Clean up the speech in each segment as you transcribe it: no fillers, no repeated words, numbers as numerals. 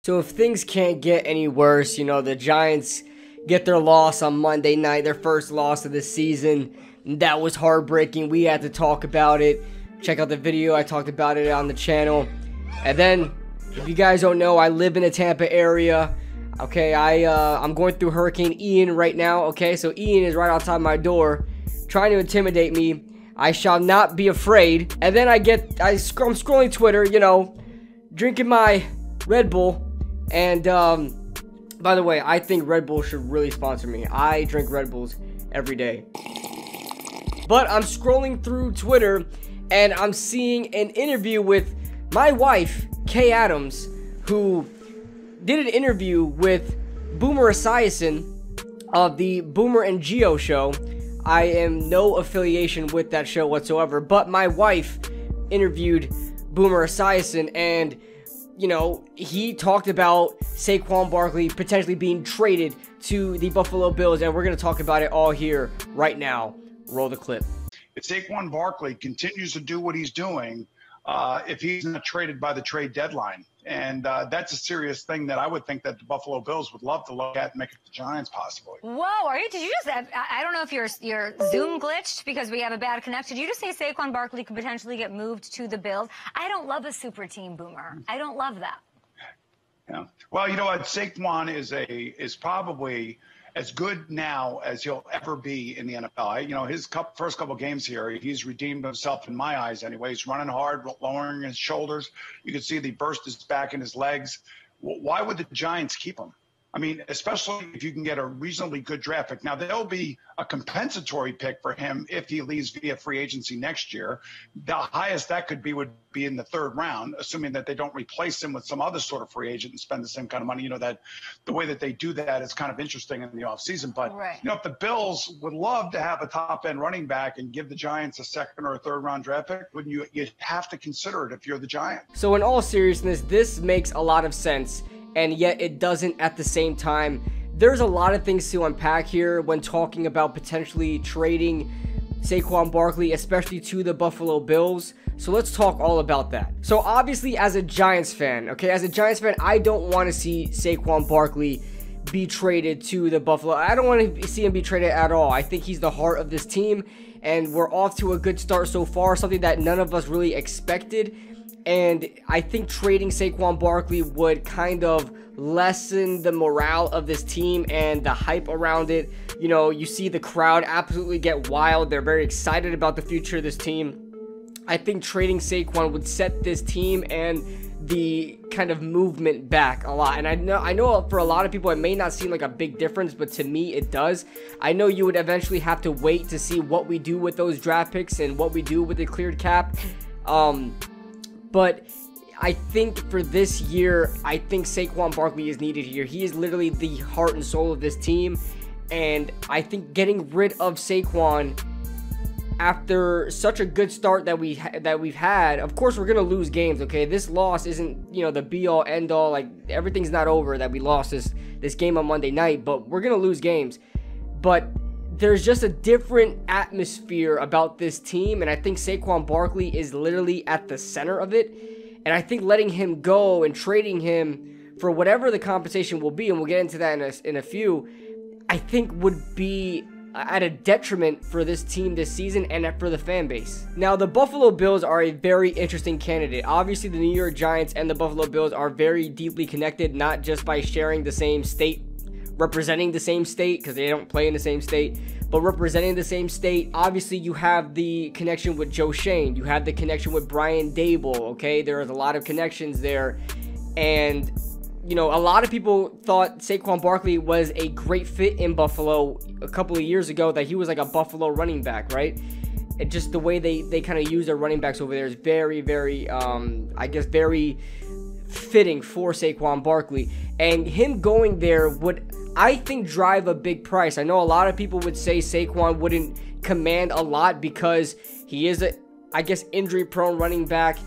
So if things can't get any worse, you know, the Giants get their loss on Monday night, their first loss of the season. That was heartbreaking. We had to talk about it. Check out the video. I talked about it on the channel. And then, if you guys don't know, I live in the Tampa area. Okay, I'm going through Hurricane Ian right now. Okay, so Ian is right outside my door, trying to intimidate me. I shall not be afraid. And then I'm scrolling Twitter, you know, drinking my Red Bull. And by the way, I think Red Bull should really sponsor me. I drink Red Bulls every day. But I'm scrolling through Twitter and I'm seeing an interview with my wife, Kay Adams, who did an interview with Boomer Esiason of the Boomer and Geo show. I am no affiliation with that show whatsoever, but my wife interviewed Boomer Esiason, and you know, he talked about Saquon Barkley potentially being traded to the Buffalo Bills, and we're going to talk about it all here right now. Roll the clip. If Saquon Barkley continues to do what he's doing, if he's not traded by the trade deadline, and that's a serious thing that I would think that the Buffalo Bills would love to look at and make it the Giants possibly. Whoa, did you just, I don't know if your Zoom glitched because we have a bad connection. Did you just say Saquon Barkley could potentially get moved to the Bills? I don't love a super team, Boomer. I don't love that. Yeah. Well, you know what? Saquon is probably as good now as he'll ever be in the NFL. You know, his first couple games here, he's redeemed himself in my eyes anyway. He's running hard, lowering his shoulders. You can see the burst is back in his legs. Why would the Giants keep him? I mean, especially if you can get a reasonably good draft pick. Now, there'll be a compensatory pick for him if he leaves via free agency next year. The highest that could be would be in the third round, assuming that they don't replace him with some other sort of free agent and spend the same kind of money. You know, that the way that they do that is kind of interesting in the offseason. But, right. You know, if the Bills would love to have a top-end running back and give the Giants a second or a third-round draft pick, wouldn't you? You'd have to consider it if you're the Giants. So in all seriousness, this makes a lot of sense, and yet it doesn't at the same time. There's a lot of things to unpack here when talking about potentially trading Saquon Barkley, especially to the Buffalo Bills. So let's talk all about that. So obviously, as a Giants fan, I don't want to see Saquon Barkley be traded to the Buffalo. I don't want to see him be traded at all. I think he's the heart of this team, and we're off to a good start so far, something that none of us really expected. And I think trading Saquon Barkley would kind of lessen the morale of this team and the hype around it. You know, you see the crowd absolutely get wild. They're very excited about the future of this team. I think trading Saquon would set this team and the kind of movement back a lot. And I know for a lot of people it may not seem like a big difference, but to me it does. I know you would eventually have to wait to see what we do with those draft picks and what we do with the cleared cap. But I think for this year, I think Saquon Barkley is needed here. He is literally the heart and soul of this team. And I think getting rid of Saquon after such a good start that we've had, of course we're going to lose games, okay? This loss isn't, you know, the be-all, end-all. Like, everything's not over that we lost this game on Monday night, but we're going to lose games. But there's just a different atmosphere about this team, and I think Saquon Barkley is literally at the center of it. And I think letting him go and trading him for whatever the compensation will be, and we'll get into that in a few, I think would be at a detriment for this team this season and for the fan base. Now, the Buffalo Bills are a very interesting candidate. Obviously, the New York Giants and the Buffalo Bills are very deeply connected, not just by sharing the same state, representing the same state, because they don't play in the same state, but representing the same state. Obviously, you have the connection with Joe Shane. You have the connection with Brian Dable, okay? There's a lot of connections there. And, you know, a lot of people thought Saquon Barkley was a great fit in Buffalo a couple of years ago, that he was like a Buffalo running back, right? And just the way they kind of use their running backs over there is very, very, I guess, very fitting for Saquon Barkley. And him going there would, I think, drive a big price. I know a lot of people would say Saquon wouldn't command a lot because he is a, I guess, injury-prone running back,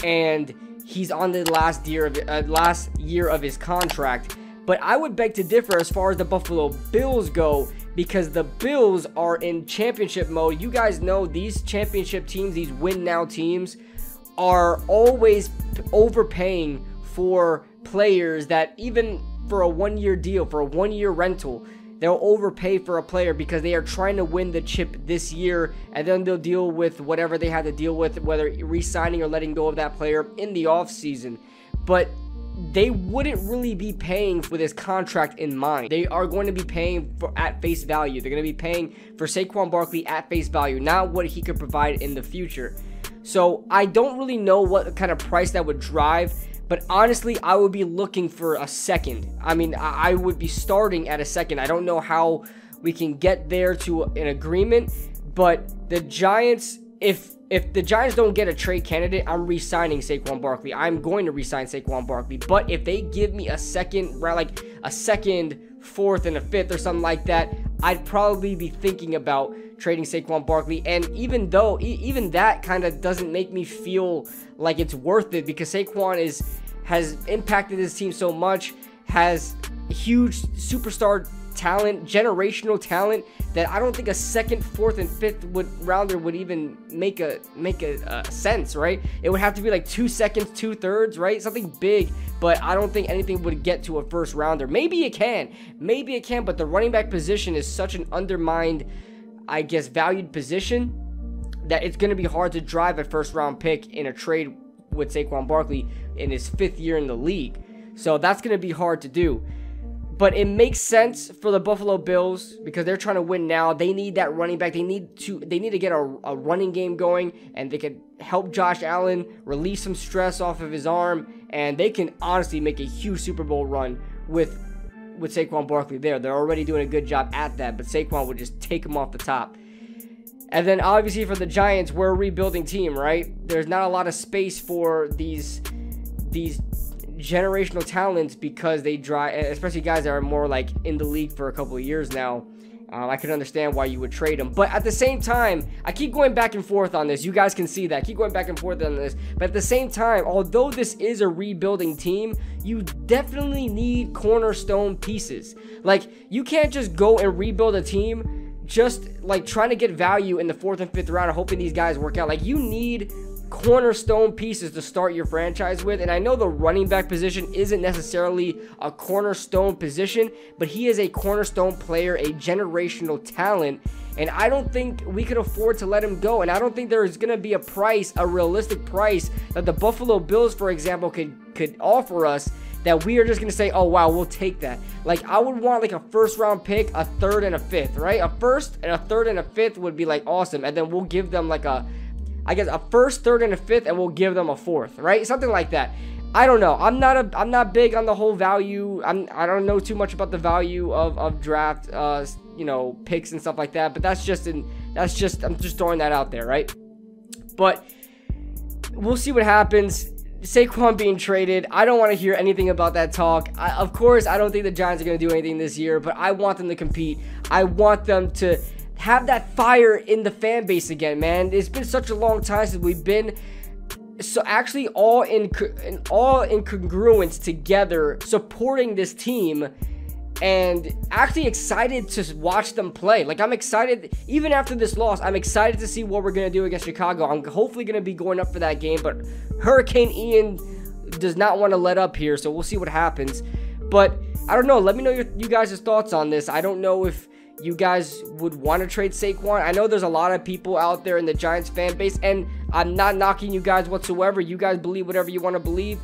and he's on the last year of his contract. But I would beg to differ as far as the Buffalo Bills go, because the Bills are in championship mode. You guys know these championship teams, these win-now teams, are always overpaying for players that even for a 1-year deal, for a 1-year rental, they'll overpay for a player because they are trying to win the chip this year, and then they'll deal with whatever they have to deal with, whether re-signing or letting go of that player in the offseason. But they wouldn't really be paying with his contract in mind. They are going to be paying at face value. They're going to be paying for Saquon Barkley at face value, not what he could provide in the future. So I don't really know what kind of price that would drive, but honestly, I would be looking for a second. I mean, I would be starting at a second. I don't know how we can get there to an agreement, but the Giants, if the Giants don't get a trade candidate, I'm re-signing Saquon Barkley. I'm going to re-sign Saquon Barkley. But if they give me a second, like a second, fourth, and a fifth or something like that, I'd probably be thinking about trading Saquon Barkley. And even though, even that kind of doesn't make me feel like it's worth it, because Saquon has impacted this team so much, has huge superstar talent, generational talent, that I don't think a second, fourth, and fifth rounder would even make a sense, right? It would have to be like 2 seconds, 2/3, right? Something big, but I don't think anything would get to a first rounder. Maybe it can, but the running back position is such an undermined, I guess, valued position that it's going to be hard to drive a first round pick in a trade with Saquon Barkley in his 5th year in the league. So that's going to be hard to do. But it makes sense for the Buffalo Bills because they're trying to win now. They need that running back. They need to get a running game going, and they can help Josh Allen release some stress off of his arm, and they can honestly make a huge Super Bowl run with Saquon Barkley there. They're already doing a good job at that, but Saquon would just take them off the top. And then obviously for the Giants, we're a rebuilding team, right? There's not a lot of space for these generational talents because they drive, especially guys that are more like in the league for a couple of years now. I can understand why you would trade them. But at the same time, I keep going back and forth on this. You guys can see that. I keep going back and forth on this. But at the same time, although this is a rebuilding team, you definitely need cornerstone pieces. Like, you can't just go and rebuild a team just like trying to get value in the 4th and 5th round and hoping these guys work out. Like, you need cornerstone pieces to start your franchise with. And I know the running back position isn't necessarily a cornerstone position, but he is a cornerstone player, a generational talent, and I don't think we could afford to let him go. And I don't think there is going to be a realistic price that the Buffalo Bills, for example, could offer us that we are just going to say, oh wow, we'll take that. Like, I would want like a 1st round pick, a 3rd and a 5th, right? A 1st and a 3rd and a 5th would be like awesome, and then we'll give them like a 1st, 3rd, and a 5th, and we'll give them a 4th, right? Something like that. I don't know. I'm not big on the whole value. I don't know too much about the value of draft, picks and stuff like that. But I'm just throwing that out there, right? But we'll see what happens. Saquon being traded, I don't want to hear anything about that talk. Of course, I don't think the Giants are going to do anything this year, but I want them to compete. I want them to have that fire in the fan base again, man. It's been such a long time since we've been so actually all in congruence together, supporting this team and actually excited to watch them play. Like, I'm excited, even after this loss, I'm excited to see what we're going to do against Chicago. I'm hopefully going to be going up for that game, but Hurricane Ian does not want to let up here, so we'll see what happens. But I don't know. Let me know you guys' thoughts on this. I don't know if you guys would want to trade Saquon. I know there's a lot of people out there in the Giants fan base, and I'm not knocking you guys whatsoever. You guys believe whatever you want to believe,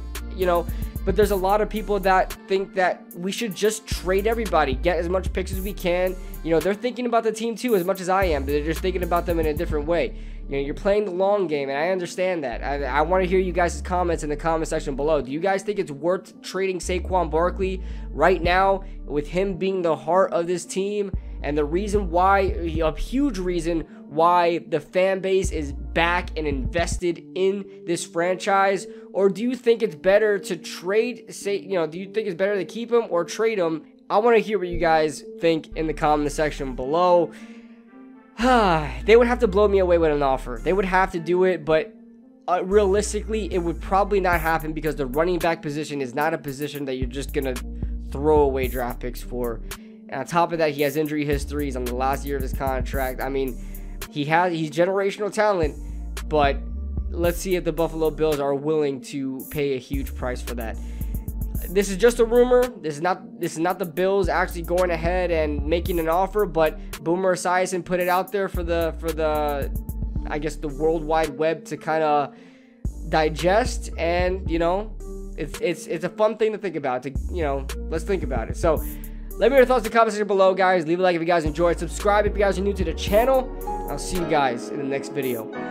but there's a lot of people that think that we should just trade everybody, get as much picks as we can. They're thinking about the team too as much as I am, but they're just thinking about them in a different way. You're playing the long game, and I understand that. I want to hear you guys' comments in the comment section below. Do you guys think it's worth trading Saquon Barkley right now, with him being the heart of this team and the reason why, a huge reason why the fan base is back and invested in this franchise? Or do you think it's better to trade, do you think it's better to keep him or trade him? I want to hear what you guys think in the comment section below. They would have to blow me away with an offer. They would have to do it, but realistically, it would probably not happen because the running back position is not a position that you're just going to throw away draft picks for. And on top of that, he has injury histories on the last year of his contract. I mean, he's generational talent, but let's see if the Buffalo Bills are willing to pay a huge price for that. this is just a rumor. This is not the Bills actually going ahead and making an offer, but Boomer Esiason put it out there for the I guess the World Wide Web to kind of digest, and you know, it's a fun thing to think about. Let's think about it. So let me know your thoughts in the comment section below, guys. Leave a like if you guys enjoyed. Subscribe if you guys are new to the channel. I'll see you guys in the next video.